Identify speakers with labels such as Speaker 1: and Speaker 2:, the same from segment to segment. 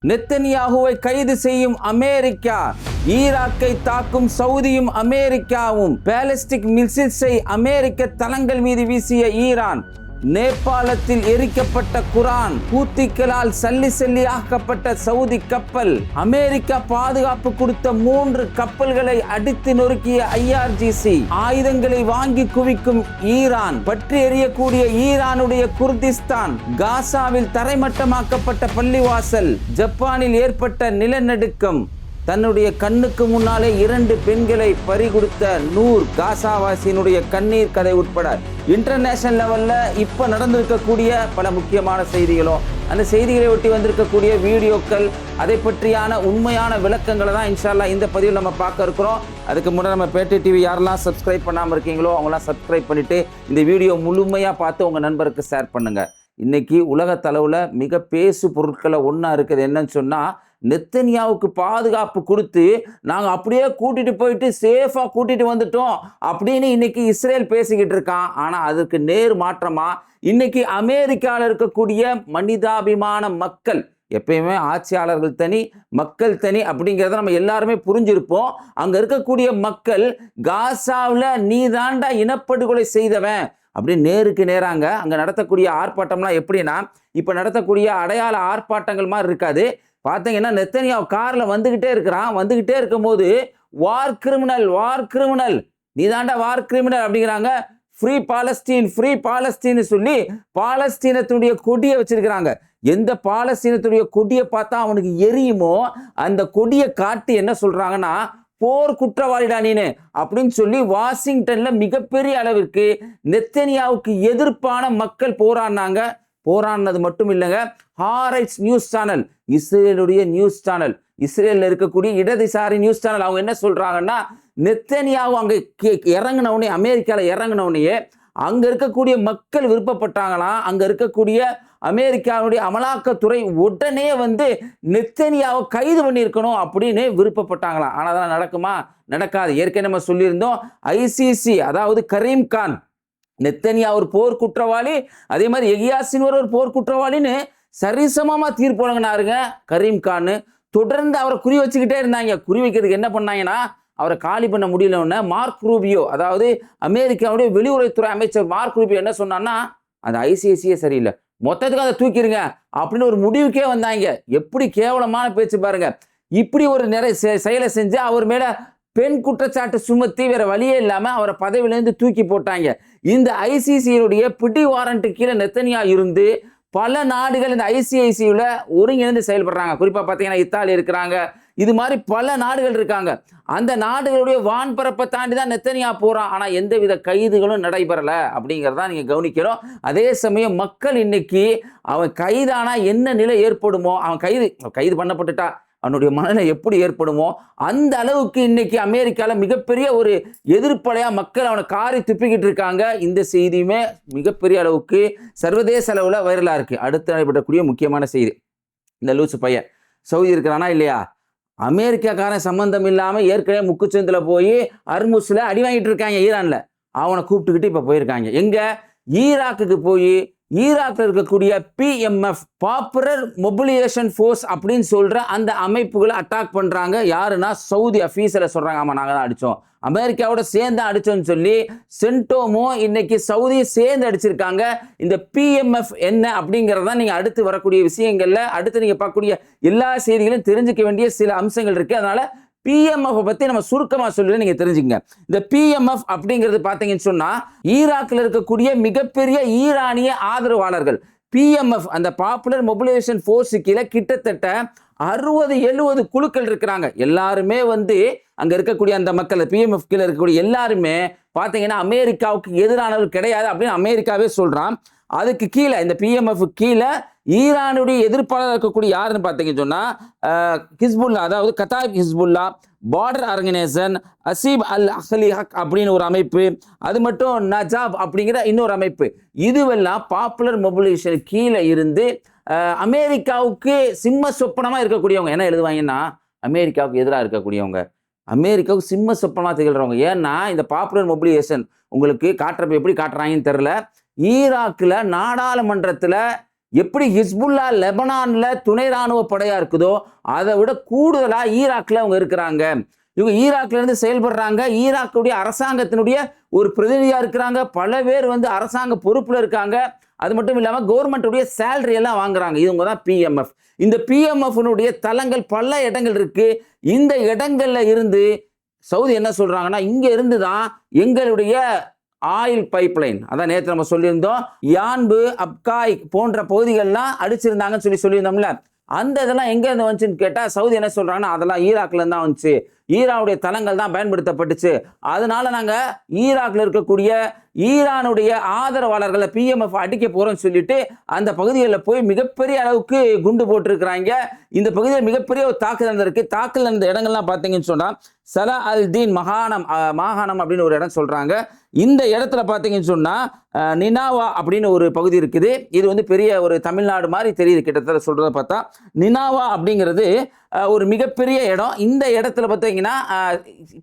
Speaker 1: நெத்தனியாகுவை கைது செய்யும் அமெரிக்கா, ஈராக்கை தாக்கும் சவுதியும் அமெரிக்காவும், பாலிஸ்டிக் மிசைல்ஸை அமெரிக்க தளங்கள் மீது வீசிய ஈரான், நேபாளத்தில் எரிக்கப்பட்ட குரான், ஹூத்திகளால் சல்லி ஆக்கப்பட்ட சவுதி கப்பல், அமெரிக்கா பாதுகாப்பு கொடுத்த 3 கப்பல்களை அடித்து நொறுக்கிய IRGC, ஆயுதங்களை வாங்கி குவிக்கும் ஈரான், பற்றி எறியக்கூடிய ஈரானுடைய குர்திஸ்தான், காசாவில் தரைமட்டமாக்கப்பட்ட பள்ளிவாசல், ஜப்பானில் ஏற்பட்ட நிலநடுக்கம், தன்னுடைய கண்ணுக்கு முன்னாலே 2 பெண்களை பறிகொடுத்த நூர் காசாவாசியினுடைய கண்ணீர் கதை உட்பட இன்டர்நேஷனல் லெவல்ல இப்ப நடந்திருக்கக்கூடிய பல முக்கியமான செய்திகளும், அந்த செய்திகளை ஒட்டி வந்திருக்கக்கூடிய வீடியோக்கள், அதை பற்றியான உண்மையான விளக்கங்களை தான் இன்ஷால்லா இந்த பதிவில் நம்ம பார்க்க இருக்கிறோம். அதுக்கு முன்னாடி நம்ம பேட்டை டிவி யாரெல்லாம் சப்ஸ்கிரைப் பண்ணாமல் இருக்கீங்களோ அவங்களாம் சப்ஸ்கிரைப் பண்ணிட்டு இந்த வீடியோ முழுமையாக பார்த்து உங்கள் நண்பருக்கு ஷேர் பண்ணுங்க. இன்னைக்கு உலகத்தளவில் மிக பேசு பொருட்களை ஒன்றா இருக்குது. என்னன்னு சொன்னால், நெத்தனியாவுக்கு பாதுகாப்பு கொடுத்து நாங்கள் அப்படியே கூட்டிட்டு போயிட்டு சேஃபாக கூட்டிட்டு வந்துட்டோம் அப்படின்னு இன்னைக்கு இஸ்ரேல் பேசிக்கிட்டு இருக்கான். ஆனால் அதுக்கு நேர் மாற்றமா இன்னைக்கு அமெரிக்காவில் இருக்கக்கூடிய மனிதாபிமான மக்கள், எப்பயுமே ஆட்சியாளர்கள் தனி மக்கள் தனி அப்படிங்கிறத நம்ம எல்லாருமே புரிஞ்சிருப்போம். அங்கே இருக்கக்கூடிய மக்கள், காசாவில் நீ தாண்டா இனப்படுகொலை செய்தவன் அப்படின்னு நேருக்கு நேராங்க அங்கே நடத்தக்கூடிய ஆர்ப்பாட்டம்லாம் எப்படின்னா, இப்போ நடத்தக்கூடிய அடையாள ஆர்ப்பாட்டங்கள் மாதிரி இருக்காது. பார்த்தீங்கன்னா நெத்தனியாவு காரில் வந்துக்கிட்டே இருக்கிறான். வந்துக்கிட்டே இருக்கும்போது வார் கிரிமினல் நீ தாண்டா வார் கிரிமினல் அப்படிங்கிறாங்க. ஃப்ரீ பாலஸ்தீன் சொல்லி பாலஸ்தீனத்துடைய கொடியை வச்சிருக்கிறாங்க. எந்த பாலஸ்தீனத்துடைய கொடியை பார்த்தா அவனுக்கு எரியுமோ அந்த கொடியை காட்டி என்ன சொல்றாங்கன்னா, போர் குற்றவாளிடா நீனு அப்படின்னு சொல்லி வாஷிங்டன்ல மிகப்பெரிய அளவிற்கு நெத்தனியாவுக்கு எதிர்ப்பான மக்கள் போராடினது மட்டும் இல்லைங்க. ஹாரைட்ஸ் நியூஸ் சேனல், இஸ்ரேலுடைய நியூஸ் சேனல், இஸ்ரேலில் இருக்கக்கூடிய இடதுசாரி நியூஸ் சேனல், அவங்க என்ன சொல்றாங்கன்னா, நெத்தனியாவு அங்கே இறங்கினவுடனே, அமெரிக்காவில் இறங்கினவுடனே அங்கே இருக்கக்கூடிய மக்கள் விருப்பப்பட்டாங்களாம். அங்கே இருக்கக்கூடிய அமெரிக்காவுடைய அமலாக்கத்துறை உடனே நெத்தனியாவை கைது பண்ணியிருக்கணும் அப்படின்னு விருப்பப்பட்டாங்களாம். ஆனால் அதெல்லாம் நடக்குமா? நடக்காது. ஏற்கனவே நம்ம சொல்லியிருந்தோம், ICC அதாவது கரீம் கான், நெத்தனியா ஒரு போர் குற்றவாளி, அதே மாதிரி எகியாசின் ஒரு போர் குற்றவாளின்னு சரிசமமா தீர்ப்பு வழங்கினாருங்க கரீம் கான். தொடர்ந்து அவரை குறி வச்சுக்கிட்டே இருந்தாங்க. குறி வைக்கிறதுக்கு என்ன பண்ணாங்கன்னா, அவரை காலி பண்ண முடியலன்னு மார்க் ரூபியோ, அதாவது அமெரிக்காவுடைய வெளியுறவுத்துறை அமைச்சர் மார்க் ரூபியோ என்ன சொன்னான்னா, அந்த ICC சரியில்லை, மொத்தத்துக்கு அதை தூக்கிடுங்க அப்படின்னு ஒரு முடிவுக்கே வந்தாங்க. எப்படி கேவலமான பேச்சு பாருங்க. இப்படி ஒரு நிறைய செயலை செஞ்சு அவர் மேல பெண் குற்றச்சாட்டு சுமத்தி வேற வழியே இல்லாம அவரை பதவியிலேருந்து தூக்கி போட்டாங்க. இந்த ICC-யுடைய பிடி வாரண்ட் கீழே நெத்தனியா இருந்து பல நாடுகள் இந்த ICC-ல ஒருங்கிணைந்து செயல்படுறாங்க. குறிப்பா பார்த்தீங்கன்னா இத்தாலி இருக்கிறாங்க, இது மாதிரி பல நாடுகள் இருக்காங்க. அந்த நாடுகளுடைய வான்பரப்பை தாண்டி தான் நெத்தனியா போறான். ஆனா எந்தவித கைதுகளும் நடைபெறல அப்படிங்கிறதா நீங்க கவனிக்கணும். அதே சமயம் மக்கள் இன்னைக்கு அவன் கைதானா என்ன நிலை ஏற்படுமோ, அவன் கைது பண்ணப்பட்டுட்டா அவனுடைய மனநிலை எப்படி ஏற்படுமோ அந்த அளவுக்கு இன்னைக்கு அமெரிக்காவில் மிகப்பெரிய ஒரு எதிர்ப்பலையா மக்கள் அவனை காரி துப்பிக்கிட்டு இருக்காங்க. இந்த செய்தியுமே மிகப்பெரிய அளவுக்கு சர்வதேச அளவில் வைரலாக இருக்கு. அடுத்து நடைபெறக்கூடிய முக்கியமான செய்தி, இந்த லூசு பையன் சவுதி இருக்கிறானா இல்லையா, அமெரிக்காக்காரன் சம்பந்தம் இல்லாமல் ஏற்கனவே முக்குச்சந்தில் போய் அர்முஸ்ல அடி வாங்கிட்டு இருக்காங்க ஈரான்ல. அவனை கூப்பிட்டுக்கிட்டு இப்போ போயிருக்காங்க எங்க, ஈராக்குக்கு போய் ஈராக்கில் இருக்கக்கூடிய PMF பாப்புலர் மொபிலைசேஷன் ஃபோர்ஸ் அப்படின்னு சொல்ற அந்த அமைப்புகளை அட்டாக் பண்றாங்க. யாருன்னா சவுதி அஃபீஸரை சொல்றாங்க, ஆமா நாங்க தான் அடிச்சோம், அமெரிக்காவோட சேர்ந்து அடிச்சோம்னு சொல்லி சென்டோமோ இன்னைக்கு சவுதி சேர்ந்து அடிச்சிருக்காங்க. இந்த PMF என்ன அப்படிங்கிறத நீங்க அடுத்து வரக்கூடிய விஷயங்கள்ல, அடுத்து நீங்க பார்க்கக்கூடிய எல்லா செய்திகளும் தெரிஞ்சுக்க வேண்டிய சில அம்சங்கள் இருக்கு. அதனால PMF பத்தி நம்ம சுருக்கமா சொல்லி நீங்க தெரிஞ்சுங்க. இந்த PMF அப்படிங்கிறது பாத்தீங்கன்னு சொன்னா, ஈராக்கில் இருக்கக்கூடிய மிகப்பெரிய ஈரானிய ஆதரவாளர்கள். PMF அந்த பாப்புலர் மொபிலைசேஷன் ஃபோர்ஸ் கீழே கிட்டத்தட்ட 60-70 குழுக்கள் இருக்கிறாங்க. எல்லாருமே அங்க இருக்கக்கூடிய அந்த மக்கள் PMF கீழே இருக்கக்கூடிய எல்லாருமே பாத்தீங்கன்னா அமெரிக்காவுக்கு எதிரானவர்கள் கிடையாது அப்படின்னு அமெரிக்காவே சொல்றான். அதுக்கு கீழே இந்த PMF கீழே ஈரானுடைய எதிர்ப்பாளர் இருக்கக்கூடிய யாருன்னு பார்த்தீங்கன்னு சொன்னா, ஹிஸ்புல்லா, அதாவது கத்தாயிப் ஹிஸ்புல்லா, பார்டர் ஆர்கனைசேஷன், அசீப் அல் அஹ்லி ஹக் அப்படின்னு ஒரு அமைப்பு, அது மட்டும் நஜாப் அப்படிங்கிற இன்னொரு அமைப்பு. இதுவெல்லாம் பாப்புலர் மொபிலைசேஷன் கீழே இருந்து அமெரிக்காவுக்கு சிம்ம சொப்பனமா இருக்கக்கூடியவங்க. என்ன எழுதுவாங்கன்னா, அமெரிக்காவுக்கு எதிராக இருக்கக்கூடியவங்க, அமெரிக்காவுக்கு சிம்ம சொப்பனமா திகழ்றவங்க. ஏன்னா இந்த பாப்புலர் மொபிலைசேஷன் உங்களுக்கு காட்டுறப்ப எப்படி காட்டுறாங்கன்னு தெரியல. ஈராக்கில் நாடாளுமன்றத்தில் எப்படி ஹிஸ்புல்லா லெபனான்ல துணை ராணுவ படையா இருக்குதோ அதை விட கூடுதலா ஈராக்ல அவங்க இருக்கிறாங்க. இவங்க ஈராக்ல இருந்து செயல்படுறாங்க. ஈராக்குடைய அரசாங்கத்தினுடைய ஒரு பிரதிநிதியா இருக்கிறாங்க. பல பேர் வந்து அரசாங்க பொறுப்புல இருக்காங்க. அது மட்டும் இல்லாம கவர்மெண்ட்டுடைய சேலரி எல்லாம் வாங்குறாங்க. இவங்க தான் PMF. இந்த PMF-னுடைய தளங்கள் பல இடங்கள் இருக்கு. இந்த இடங்கள்ல இருந்து சவுதி என்ன சொல்றாங்கன்னா, இங்க இருந்து தான் எங்களுடைய ஆயில் பைப்லைன், அதான் நேற்று நம்ம சொல்லியிருந்தோம், யான்பு அப்காய் போன்ற பகுதிகள்லாம் அடிச்சிருந்தாங்கன்னு சொல்லியிருந்தோம்ல, அந்த இதெல்லாம் எங்க இருந்து வந்துச்சுன்னு கேட்டா சவுதி என்ன சொல்றாங்கன்னா, அதெல்லாம் ஈராக்ல இருந்து தான் வந்துச்சு, ஈரானுடைய தளங்கள் தான் பயன்படுத்தப்பட்டுச்சு, அதனால நாங்க ஈராக்ல இருக்கக்கூடிய ஈரானுடைய ஆதரவாளர்களை PMF அடிக்க போறோம்னு சொல்லிட்டு அந்த பகுதிகளில் போய் மிகப்பெரிய அளவுக்கு குண்டு போட்டிருக்கிறாங்க. இந்த பகுதியில் மிகப்பெரிய ஒரு தாக்குதல் நடந்திருக்கு. தாக்குதல் நடந்த இடங்கள்லாம் பார்த்தீங்கன்னு சொன்னா சலா அல் தீன் மாகாணம் அப்படின்னு ஒரு இடம் சொல்றாங்க. இந்த இடத்துல பார்த்தீங்கன்னு சொன்னா நினாவா அப்படின்னு ஒரு பகுதி இருக்குது. இது வந்து பெரிய ஒரு தமிழ்நாடு மாதிரி தெரியுது கிட்டத்தட்ட சொல்றத பார்த்தா. நினாவா அப்படிங்கிறது ஒரு மிகப்பெரிய இடம். இந்த இடத்துல பார்த்தீங்கன்னா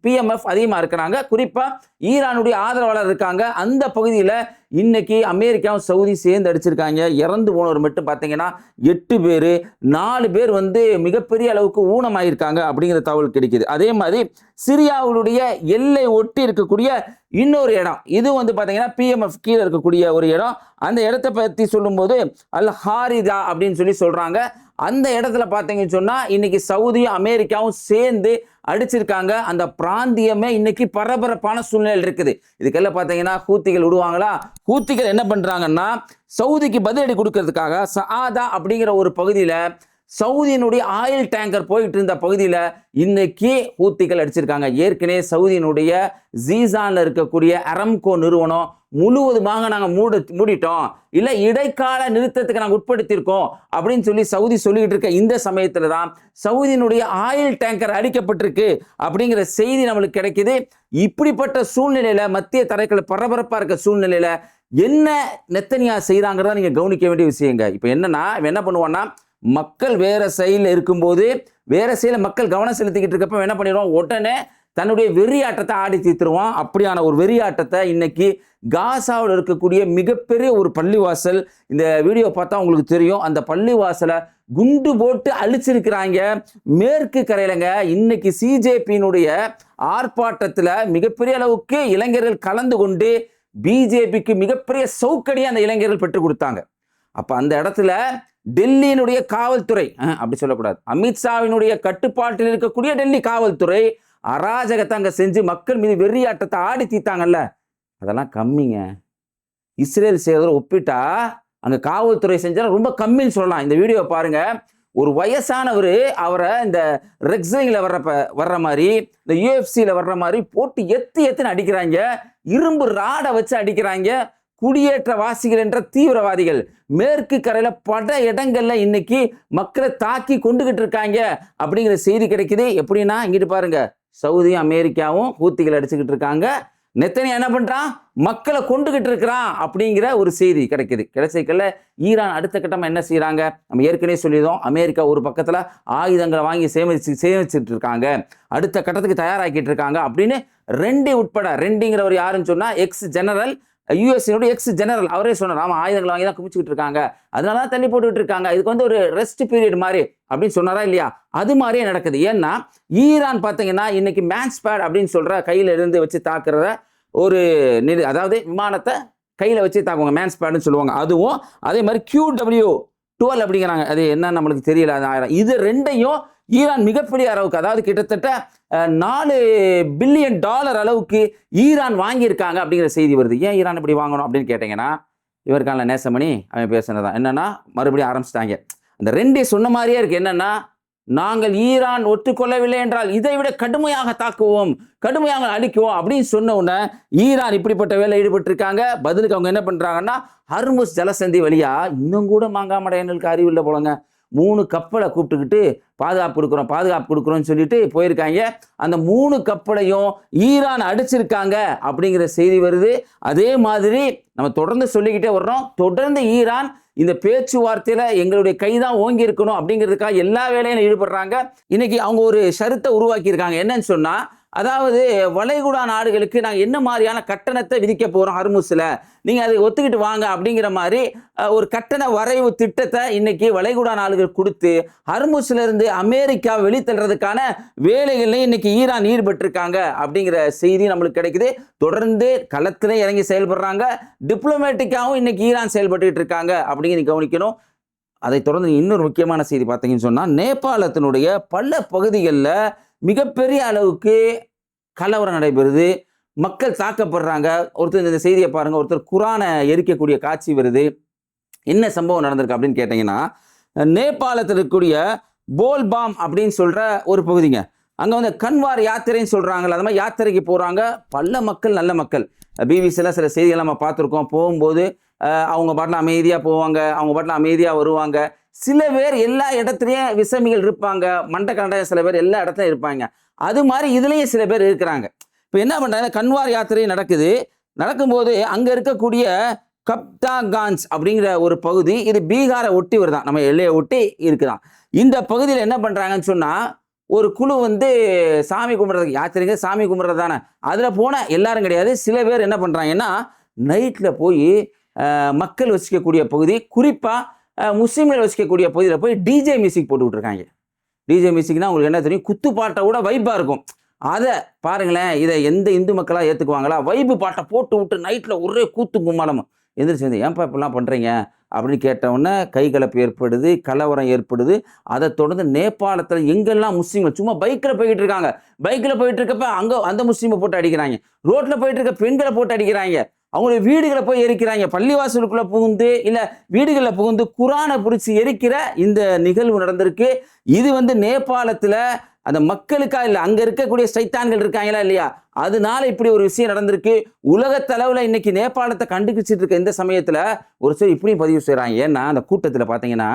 Speaker 1: PMF அதிகமாக இருக்கிறாங்க. குறிப்பா ஈரானுடைய ஆதரவாளர் இருக்காங்க. அந்த பகுதியில் இன்னைக்கு அமெரிக்காவும் சவுதி சேர்ந்து அடிச்சிருக்காங்க. இறந்து போனவர் மட்டும் பார்த்தீங்கன்னா 8 பேர், 4 பேர் வந்து மிகப்பெரிய அளவுக்கு ஊனமாயிருக்காங்க அப்படிங்கிற தகவல் கிடைக்குது. அதே மாதிரி சிரியாவுடைய எல்லை ஒட்டி இருக்கக்கூடிய இன்னொரு இடம், இது வந்து பார்த்தீங்கன்னா PMF கீழே இருக்கக்கூடிய ஒரு இடம். அந்த இடத்தை பற்றி சொல்லும்போது அல் ஹாரிதா அப்படின்னு சொல்றாங்க. அந்த இடத்துல பார்த்தீங்கன்னு சொன்னா இன்னைக்கு சவுதியும் அமெரிக்காவும் சேர்ந்து அடிச்சிருக்காங்க. அந்த பிராந்தியமே இன்னைக்கு பரபரப்பான சூழ்நிலை இருக்குது. இதுக்கெல்லாம் பார்த்தீங்கன்னா ஹூத்திகள் விடுவாங்களா? ஹூத்திகள் என்ன பண்றாங்கன்னா, சவுதிக்கு பதிலடி கொடுக்கறதுக்காக சஆதா அப்படிங்கிற ஒரு பகுதியில சவுதியினுடைய ஆயில் டேங்கர் போயிட்டு இருந்த பகுதியில் இன்னைக்கு ஹூத்திகள் அடிச்சிருக்காங்க. ஏற்கனவே சவுதியினுடைய ஜீசான்ல இருக்கக்கூடிய அரம்கோ நிறுவனம் முழுவதுமாக நாங்கள் மூடிட்டோம், இல்லை இடைக்கால நிறுத்தத்துக்கு நாங்கள் உட்படுத்தியிருக்கோம் அப்படின்னு சவுதி சொல்லிக்கிட்டு இருக்க இந்த சமயத்தில் தான் சவுதியினுடைய ஆயில் டேங்கர் அடிக்கப்பட்டிருக்கு அப்படிங்கிற செய்தி நம்மளுக்கு கிடைக்குது. இப்படிப்பட்ட சூழ்நிலையில மத்திய தரைக்கடல் பரபரப்பாக இருக்க சூழ்நிலையில என்ன நெத்தனியா செய்யறாங்கிறத நீங்க கவனிக்க வேண்டிய விஷயங்க. இப்போ என்னன்னா, என்ன பண்ணுவான்னா, மக்கள் வேற சைடில் இருக்கும்போது வேற சைடில் மக்கள் கவனம் செலுத்திக்கிட்டு இருக்கப்ப என்ன பண்ணிடுவோம், உடனே தன்னுடைய வெறியாட்டத்தை ஆடி தீர்த்துருவான். அப்படியான ஒரு வெறியாட்டத்தை இன்னைக்கு காசாவில் இருக்கக்கூடிய மிகப்பெரிய ஒரு பள்ளிவாசல், இந்த வீடியோ பார்த்தா உங்களுக்கு தெரியும், அந்த பள்ளிவாசலை குண்டு போட்டு அழிச்சிருக்கிறாங்க. மேற்கு கரையிலங்க இன்னைக்கு CJP-னுடைய ஆர்ப்பாட்டத்தில் மிகப்பெரிய அளவுக்கு இளைஞர்கள் கலந்து கொண்டு பிஜேபிக்கு மிகப்பெரிய சவுக்கடியை அந்த இளைஞர்கள் பெற்றுக் கொடுத்தாங்க. அப்ப அந்த இடத்துல டெல்லியினுடைய காவல்துறை, அப்படி சொல்லக்கூடாது, அமித்ஷாவினுடைய கட்டுப்பாட்டில் இருக்கக்கூடிய டெல்லி காவல்துறை அராஜகத்தை அங்க செஞ்சு மக்கள் மீது வெறியாட்டத்தை ஆடி தீத்தாங்கல்ல, அதெல்லாம் கம்மிங்க. இஸ்ரேல் செய்யறத ஒப்பிட்டா அங்க காவல்துறை செஞ்சா ரொம்ப கம்மின்னு சொல்லலாம். இந்த வீடியோ பாருங்க. ஒரு வயசானவர் அவரை இந்த ரெக்ஸைல வர்ற மாதிரி, இந்த UFC-ல வர்ற மாதிரி போட்டு எத்துன்னு அடிக்கிறாங்க. இரும்பு ராடை வச்சு அடிக்கிறாங்க. குடியேற்ற வாசிகள் என்ற தீவிரவாதிகள் மேற்கு கரையில பல இடங்கள்ல இன்னைக்கு மக்களை தாக்கி கொண்டுகிட்டு இருக்காங்க அப்படிங்கிற செய்தி கிடைக்குது. எப்படின்னா, இங்கிட்டு பாருங்க, சவுதியும் அமெரிக்காவும் ஹூத்திகள் அடிச்சுக்கிட்டு இருக்காங்க. நெத்தனியா என்ன பண்றான், மக்களை கொண்டுகிட்டு இருக்கிறான் அப்படிங்கிற ஒரு செய்தி கிடைக்குது. கிடைச்சிக்கல ஈரான் அடுத்த கட்டமா என்ன செய்யறாங்க, நம்ம ஏற்கனவே சொல்லியிருந்தோம், அமெரிக்கா ஒரு பக்கத்துல ஆயுதங்களை வாங்கி சேமிச்சுட்டு இருக்காங்க, அடுத்த கட்டத்துக்கு தயாராக்கிட்டு இருக்காங்க அப்படின்னு ரெண்டி உட்பட, ரெண்டிங்கிறவர் யாருன்னு சொன்னா எக்ஸ் ஜெனரல், US-னுடைய எக்ஸ் ஜெனரல், அவரே சொன்னார், ஆமா ஆயுதங்களை வாங்கி தான் குமிச்சுக்கிட்டு இருக்காங்க, அதனாலதான் தள்ளி போட்டுக்கிட்டு இருக்காங்க, இதுக்கு வந்து ஒரு ரெஸ்ட் பீரியட் மாதிரி அப்படின்னு சொன்னாரா இல்லையா? அது மாதிரியே நடக்குது. ஏன்னா ஈரான் பார்த்தீங்கன்னா இன்னைக்கு மேன்ஸ்பேட் அப்படின்னு சொல்ற கையில இருந்து வச்சு தாக்குறத ஒரு அதாவது விமானத்தை கையில வச்சு தாக்குவாங்க, மேன்ஸ்பேட்னு சொல்லுவாங்க. அதுவும் அதே மாதிரி QW-12 அப்படிங்கிறாங்க, அது என்ன நம்மளுக்கு தெரியல. அது இது ரெண்டையும் ஈரான் மிகப்பெரிய அளவுக்கு, அதாவது கிட்டத்தட்ட $4 பில்லியன் அளவுக்கு ஈரான் வாங்கியிருக்காங்க அப்படிங்கிற செய்தி வருது. ஏன் ஈரான் இப்படி வாங்கணும் அப்படின்னு கேட்டீங்கன்னா, இவருக்கான நேசமணி அவன் பேசுனதான் என்னன்னா, மறுபடியும் ஆரம்பிச்சிட்டாங்க. அந்த ரெண்டே சொன்ன மாதிரியே இருக்கு. என்னன்னா, நாங்கள் ஈரான் ஒத்துக்கொள்ளவில்லை என்றால் இதை விட கடுமையாக தாக்குவோம், கடுமையாக அழிக்குவோம் அப்படின்னு சொன்ன உடனே ஈரான் இப்படிப்பட்ட வேலை ஈடுபட்டு இருக்காங்க. பதிலுக்கு அவங்க என்ன பண்றாங்கன்னா, ஹர்முஸ் ஜலசந்தி வழியா இன்னும் கூட மாங்காமடையனுக்கு அறிவு இல்லை போலங்க, 3 கப்பலை கூப்பிட்டுக்கிட்டு பாதுகாப்பு கொடுக்குறோம்னு சொல்லிட்டு போயிருக்காங்க. அந்த 3 கப்பலையும் ஈரான் அடிச்சிருக்காங்க அப்படிங்கிற செய்தி வருது. அதே மாதிரி நம்ம தொடர்ந்து சொல்லிக்கிட்டே வர்றோம், தொடர்ந்து ஈரான் இந்த பேச்சுவார்த்தையில எங்களுடைய கைதான் ஓங்கி இருக்கணும் அப்படிங்கிறதுக்காக எல்லா வேலையிலும் ஈடுபடுறாங்க. இன்னைக்கு அவங்க ஒரு ஷரத்தை உருவாக்கி இருக்காங்க. என்னன்னு சொன்னா, அதாவது வளைகுடா நாடுகளுக்கு நாங்கள் என்ன மாதிரியான கட்டணத்தை விதிக்க போகிறோம் ஹர்முஸில், நீங்கள் அதை ஒத்துக்கிட்டு வாங்க அப்படிங்கிற மாதிரி ஒரு கட்டண வரைவு திட்டத்தை இன்னைக்கு வளைகுடா நாடுகள் கொடுத்து ஹர்முஸ்ல இருந்து அமெரிக்கா வெளித்தள்ளுறதுக்கான வேலைகள்லையும் இன்னைக்கு ஈரான் ஈடுபட்டிருக்காங்க அப்படிங்கிற செய்தி நம்மளுக்கு கிடைக்குது. தொடர்ந்து களத்துல இறங்கி செயல்படுறாங்க. டிப்ளமேட்டிக்காகவும் இன்னைக்கு ஈரான் செயல்பட்டு இருக்காங்க அப்படிங்கிறது கவனிக்கணும். அதை தொடர்ந்து இன்னொரு முக்கியமான செய்தி பார்த்தீங்கன்னு சொன்னால், நேபாளத்தினுடைய பல பகுதிகளில் மிகப்பெரிய அளவுக்கு கலவரம் நடைபெறுது, மக்கள் தாக்கப்படுறாங்க. ஒருத்தர் இந்த செய்தியை பாருங்க, ஒருத்தர் குரானை எரிக்கக்கூடிய காட்சி வருது. என்ன சம்பவம் நடந்திருக்கு அப்படின்னு கேட்டீங்கன்னா, நேபாளத்தில் இருக்கக்கூடிய போல்பாம் அப்படின்னு சொல்ற ஒரு பகுதிங்க. அங்கே வந்து கன்வார் யாத்திரைன்னு சொல்றாங்க. அது மாதிரி யாத்திரைக்கு போறாங்க பல மக்கள், நல்ல மக்கள். பிபிசியில் சில செய்திகள் நம்ம பார்த்துருக்கோம். போகும்போது அவங்க பாட்டில் அமைதியாக போவாங்க, அவங்க பாட்டில் அமைதியாக வருவாங்க. சில பேர் எல்லா இடத்துலையும் விசமிகள் இருப்பாங்க, மண்டக்கண்ட சில பேர் எல்லா இடத்துலையும் இருப்பாங்க. அது மாதிரி இதுலேயும் சில பேர் இருக்கிறாங்க. இப்போ என்ன பண்ணுறாங்க, கன்வார் யாத்திரை நடக்கும்போது அங்கே இருக்கக்கூடிய கப்தாகான்ஸ் அப்படிங்கிற ஒரு பகுதி, இது பீகாரை ஒட்டி வருதான், நம்ம எல்லையை ஒட்டி இருக்குதான். இந்த பகுதியில் என்ன பண்ணுறாங்கன்னு சொன்னால், ஒரு குழு வந்து சாமி கும்பிட்றதுக்கு, யாத்திரைங்க சாமி கும்பிட்றது தானே, அதில் போன எல்லாரும் கிடையாது. சில பேர் என்ன பண்ணுறாங்கன்னா, நைட்டில் போய் மக்கள் வசிக்கக்கூடிய பகுதி, குறிப்பாக முஸ்லீம்கள் வசிக்கக்கூடிய பகுதியில் போய் டிஜே மியூசிக் போட்டு விட்ருக்காங்க. டிஜே மியூசிக்னா உங்களுக்கு என்ன தெரியும், குத்து பாட்டை கூட வைப்பாக இருக்கும். அதை பாருங்களேன், இதை எந்த இந்து மக்களாக ஏற்றுக்குவாங்களா? வைப்பு பாட்டை போட்டு விட்டு நைட்டில் ஒரே கூத்து கும்மாளம் எந்திரிச்சு வந்து, ஏன்ப்பா இப்படிலாம் பண்ணுறீங்க அப்படின்னு கேட்டவுடனே கைகலப்பு ஏற்படுது, கலவரம் ஏற்படுது. அதை தொடர்ந்து நேபாளத்தில் எங்கெல்லாம் முஸ்லீம்கள் சும்மா பைக்கில் போய்கிட்டு இருக்காங்க, பைக்கில் போயிட்டு இருக்கப்ப அங்கே அந்த முஸ்லீமை போட்டு அடிக்கிறாங்க, ரோட்டில் போயிட்டு இருக்க பெண்களை போட்டு அடிக்கிறாங்க, அவங்களுடைய வீடுகளை போய் எரிக்கிறாங்க, பள்ளிவாசலுக்குள்ள புகுந்து இல்லை வீடுகளில் புகுந்து குரானை பிடிச்சி எரிக்கிற இந்த நிகழ்வு நடந்திருக்கு. இது வந்து நேபாளத்தில் அந்த மக்களுக்கா இல்லை, அங்கே இருக்கக்கூடிய சைத்தான்கள் இருக்காங்களா இல்லையா, அதனால இப்படி ஒரு விஷயம் நடந்திருக்கு. உலகத்தளவில் இன்னைக்கு நேபாளத்தை கண்டுபிடிச்சிட்டு இருக்க இந்த சமயத்தில் ஒரு சில இப்படியும் பதிவு செய்கிறாங்க. ஏன்னா அந்த கூட்டத்தில் பார்த்தீங்கன்னா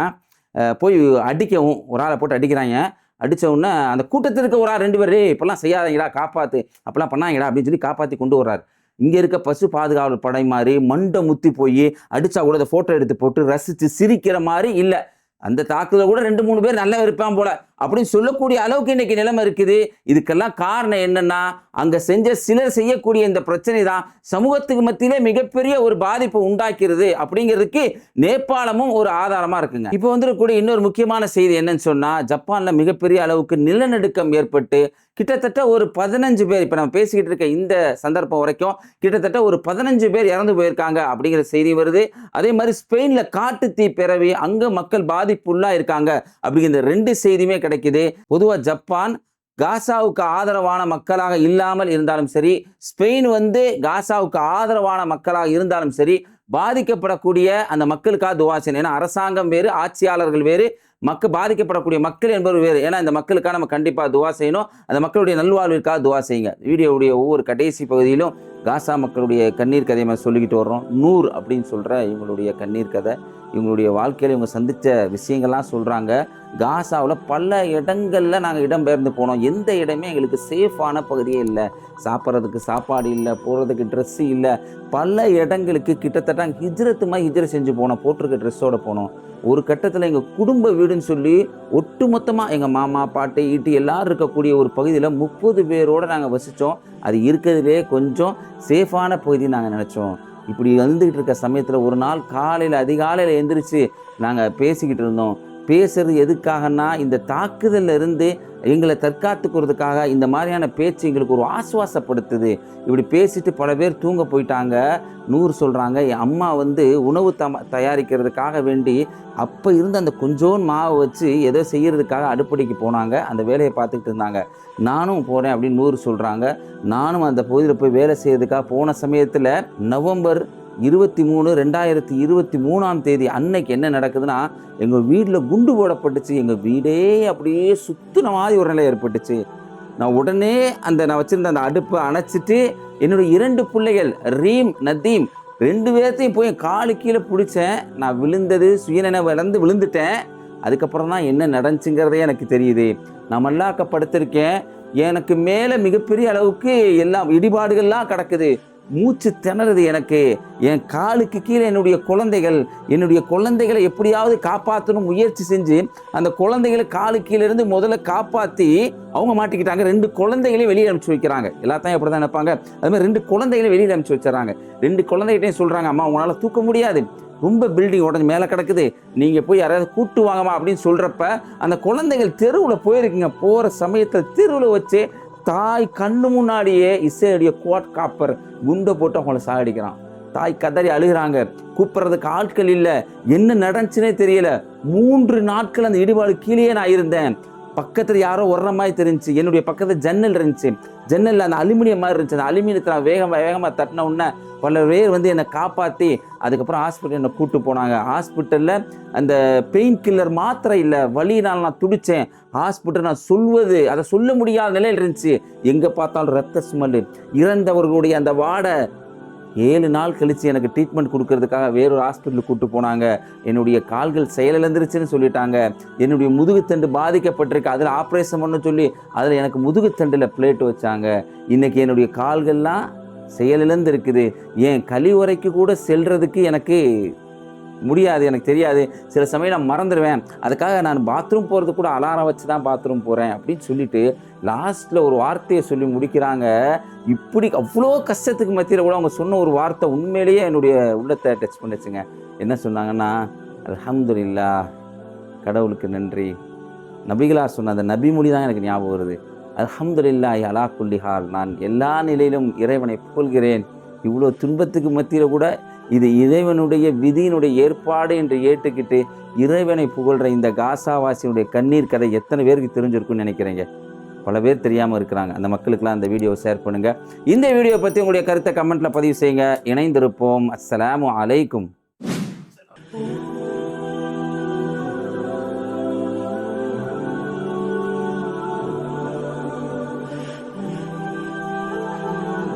Speaker 1: போய் அடிக்கவும், ஒரு ஆளை போட்டு அடிக்கிறாங்க. அடித்த உடனே அந்த கூட்டத்தில் இருக்க ஒரு ஆள் 2 பேர், இப்பெல்லாம் செய்யாதீங்கடா, காப்பாற்று, அப்பெல்லாம் பண்ணாங்கடா அப்படின்னு சொல்லி காப்பாற்றி கொண்டு வர்றாரு. இங்கே இருக்க பசு பாதுகாவலர் படை மாதிரி மண்டை முத்தி போய் அடித்தா கூட அதை ஃபோட்டோ எடுத்து போட்டு ரசித்து சிரிக்கிற மாதிரி இல்லை. அந்த தாக்குதல் கூட 2-3 பேர் நல்லா இருப்பான் போல அப்படின்னு சொல்லக்கூடிய அளவுக்கு இன்னைக்கு நிலைமை இருக்குது. இதுக்கெல்லாம் காரணம் என்னன்னா, அங்க செஞ்ச சிலர் செய்யக்கூடிய இந்த பிரச்சனை தான் சமூகத்துக்கு மத்தியிலே மிகப்பெரிய ஒரு பாதிப்பு உண்டாக்கிறது அப்படிங்கிறதுக்கு நேபாளமும் ஒரு ஆதாரமா இருக்குங்க. இப்போ வந்துருக்கூடிய இன்னொரு முக்கியமான செய்தி என்னன்னு சொன்னா, ஜப்பான்ல மிகப்பெரிய அளவுக்கு நிலநடுக்கம் ஏற்பட்டு கிட்டத்தட்ட ஒரு 15 பேர், இப்போ நம்ம பேசிக்கிட்டு இருக்க இந்த சந்தர்ப்பம் வரைக்கும் கிட்டத்தட்ட ஒரு 15 பேர் இறந்து போயிருக்காங்க அப்படிங்கிற செய்தி வருது. அதே மாதிரி ஸ்பெயின்ல காட்டு தீ பரவி அங்க மக்கள் பாதிப்புள்ளா இருக்காங்க அப்படிங்கிற 2 செய்தியுமே கிடைக்குது. பொதுவாக ஜப்பான் காசாவுக்கு ஆதரவான மக்களாக இல்லாமல் இருந்தாலும் சரி, ஸ்பெயின் வந்து காசாவுக்கு ஆதரவான மக்களாக இருந்தாலும் சரி, பாதிக்கப்படக்கூடிய அந்த மக்களுக்காக துவா செய்யணும். ஏன்னா அரசாங்கம் வேறு, ஆட்சியாளர்கள் வேறு, பாதிக்கப்படக்கூடிய மக்கள் என்பவர் வேறு. ஏன்னா இந்த மக்களுக்காக நம்ம கண்டிப்பாக துவா செய்யணும். அந்த மக்களுடைய நல்வாழ்விற்காக துவா செய்யுங்க. வீடியோவுடைய ஒவ்வொரு கடைசி பகுதியிலும் காசா மக்களுடைய கண்ணீர் கதையை நம்ம சொல்லிக்கிட்டு வர்றோம். நூர் அப்படின்னு சொல்கிற இவங்களுடைய கண்ணீர் கதை, இவங்களுடைய வாழ்க்கையில் இவங்க சந்தித்த விஷயங்கள்லாம் சொல்கிறாங்க. காசாவில் பல இடங்களில் நாங்கள் இடம்பெயர்ந்து போனோம், எந்த இடமே எங்களுக்கு சேஃபான பகுதியே இல்லை, சாப்பிட்றதுக்கு சாப்பாடு இல்லை, போகிறதுக்கு ட்ரெஸ்ஸு இல்லை, பல இடங்களுக்கு கிட்டத்தட்ட ஹிஜ்ரத் செஞ்சு போனோம், போட்டிருக்க ட்ரெஸ்ஸோடு போனோம். ஒரு கட்டத்தில் எங்கள் குடும்ப வீடுன்னு சொல்லி ஒட்டு மொத்தமாக எங்கள் மாமா பாட்டி ஈட்டி எல்லோரும் இருக்கக்கூடிய ஒரு பகுதியில் 30 பேரோடு நாங்கள் வசித்தோம். அது இருக்கிறதுலே கொஞ்சம் சேஃபான பகுதி நாங்கள் நினச்சோம். இப்படி வந்துக்கிட்டு இருக்க சமயத்தில் ஒரு நாள் காலையில் அதிகாலையில் எழுந்திரிச்சு நாங்கள் பேசிக்கிட்டு இருந்தோம். பேசுறது எதுக்காகனா, இந்த தாக்குதலில் இருந்து எங்களை தற்காத்துக்கிறதுக்காக. இந்த மாதிரியான பேச்சு எங்களுக்கு ஒரு ஆசுவாசப்படுத்துது. இப்படி பேசிட்டு பல பேர் தூங்க போயிட்டாங்க. நூறு சொல்கிறாங்க, என் அம்மா வந்து உணவு தயாரிக்கிறதுக்காக வேண்டி அப்போ இருந்த அந்த கொஞ்சோண்டு மாவை வச்சு ஏதோ செய்கிறதுக்காக அடுப்படிக்கு போனாங்க, அந்த வேலையை பார்த்துக்கிட்டு இருந்தாங்க. நானும் போகிறேன் அப்படின்னு நூறு சொல்கிறாங்க. நானும் அந்த பகுதியில் போய் வேலை செய்யறதுக்காக போன சமயத்தில் நவம்பர் 23, 2023 அன்னைக்கு என்ன நடக்குதுன்னா, எங்கள் வீட்டில் குண்டு போடப்பட்டுச்சு. எங்கள் வீடே அப்படியே சுத்தின மாதிரி ஒரு நிலை ஏற்பட்டுச்சு. நான் உடனே நான் வச்சுருந்த அந்த அடுப்பை அணைச்சிட்டு என்னுடைய 2 பிள்ளைகள் ரீம் நதீம் 2 பேர்த்தையும் போய் காலு கீழே பிடிச்சேன். நான் விழுந்தது சுயநினைவு இழந்து விழுந்துட்டேன். அதுக்கப்புறம் தான் என்ன நடந்துச்சுங்கிறதே எனக்கு தெரியுது. நான் மல்லாக்கப்படுத்திருக்கேன். எனக்கு மேலே மிகப்பெரிய அளவுக்கு எல்லாம் இடிபாடுகள்லாம் கிடக்குது. மூச்சு திணறுது எனக்கு. என் காலுக்கு கீழே என்னுடைய குழந்தைகளை எப்படியாவது காப்பாற்றணும் முயற்சி செஞ்சு அந்த குழந்தைகளை காலுக்கு கீழே இருந்து முதல்ல காப்பாற்றி அவங்க மாட்டிக்கிட்டாங்க. 2 குழந்தைகளையும் வெளியே அனுப்பிச்சு வைக்கிறாங்க. எல்லாத்தையும் அப்படி தான் நினைப்பாங்க. அது மாதிரி 2 குழந்தைகளையும் வெளியில் அனுப்பிச்சு வச்சுறாங்க. 2 குழந்தைகிட்டையும் சொல்கிறாங்க, அம்மா உங்களால் தூக்க முடியாது, ரொம்ப பில்டிங் உடஞ்சி மேலே கிடக்குது, நீங்கள் போய் யாராவது கூட்டு வாங்கம்மா அப்படின்னு சொல்கிறப்ப அந்த குழந்தைகள் தெருவில் போயிருக்குங்க. போகிற சமயத்தில் தெருவில் வச்சு தாய் கண்ணு முன்னாடியே இஸ்ரேலுடைய குவாட் காப்பர் குண்டை போட்டு அவங்கள சாகடிக்கிறான். தாய் கதறி அழுகிறாங்க. கூப்பிட்றதுக்கு ஆட்கள் இல்லை. என்ன நடந்துச்சுன்னே தெரியல. 3 நாட்கள் அந்த இடிபாடு கீழே நான் இருந்தேன். பக்கத்தில் யாரோ வர்ற மாதிரி தெரிஞ்சு. என்னுடைய பக்கத்தில் ஜன்னல் இருந்துச்சு. ஜன்னலில் அந்த அலுமினியம் மாதிரி இருந்துச்சு. அந்த அலுமினியத்தில் வேகமாக தட்டின உடனே பல பேர் என்னை காப்பாற்றி அதுக்கப்புறம் ஹாஸ்பிட்டல் என்னை கூப்பிட்டு போனாங்க. ஹாஸ்பிட்டலில் அந்த பெயின் கில்லர் மாத்திரை இல்லை, வலியினால் நான் துடித்தேன். ஹாஸ்பிட்டல் நான் அதை சொல்ல முடியாத நிலையில் இருந்துச்சு. எங்கே பார்த்தாலும் ரத்த ஸ்மெல்லு, இறந்தவர்களுடைய அந்த வாடை. 7 நாள் கழித்து எனக்கு ட்ரீட்மெண்ட் கொடுக்கறதுக்காக வேறொரு ஹாஸ்பிட்டலுக்கு கூப்பிட்டு போனாங்க. என்னுடைய கால்கள் செயலிழந்துருச்சுன்னு சொல்லிட்டாங்க. என்னுடைய முதுகுத்தண்டு பாதிக்கப்பட்டிருக்கு, அதில் ஆப்ரேஷன் பண்ண சொல்லி அதில் எனக்கு முதுகுத்தண்டில் பிளேட் வச்சாங்க. இன்றைக்கி என்னுடைய கால்கள்லாம் செயலிழந்து இருக்குது. ஏன் கழிவறைக்கு கூட செல்றதுக்கு எனக்கு முடியாது, எனக்கு தெரியாது. சில சமயம் நான் மறந்துடுவேன். அதுக்காக நான் பாத்ரூம் போகிறது கூட அலாரம் வச்சு தான் பாத்ரூம் போகிறேன் அப்படின்னு சொல்லிட்டு லாஸ்ட்டில் ஒரு வார்த்தையை சொல்லி முடிக்கிறாங்க. இப்படி அவ்வளோ கஷ்டத்துக்கு மத்தியில் கூட அவங்க சொன்ன ஒரு வார்த்தை உண்மையிலேயே என்னுடைய உள்ளத்தை டச் பண்ணிச்சுங்க. என்ன சொன்னாங்கன்னா, அல்ஹம்துலில்லாஹ், கடவுளுக்கு நன்றி. நபிகளார் சொன்ன அந்த நபி மொழி தான் எனக்கு ஞாபகம் வருது. அல்ஹம்துலில்லாஹி அலா குல்லி ஹால், நான் எல்லா நிலையிலும் இறைவனை புகழ்கிறேன். இவ்வளோ துன்பத்துக்கு மத்தியில் கூட இது இறைவனுடைய விதியினுடைய ஏற்பாடு என்று ஏற்றுக்கிட்டு இறைவனை புகழ்கிற இந்த காசாவாசியினுடைய கண்ணீர் கதை எத்தனை பேருக்கு தெரிஞ்சிருக்குன்னு நினைக்கிறீங்க? பல பேர் தெரியாமல் இருக்கிறாங்க. அந்த மக்களுக்கெல்லாம் அந்த வீடியோவை ஷேர் பண்ணுங்கள். இந்த வீடியோ பற்றி உங்களுடைய கருத்தை கமெண்ட்டில் பதிவு செய்யுங்க. இணைந்திருப்போம். அஸ்ஸலாமு அலைக்கும்.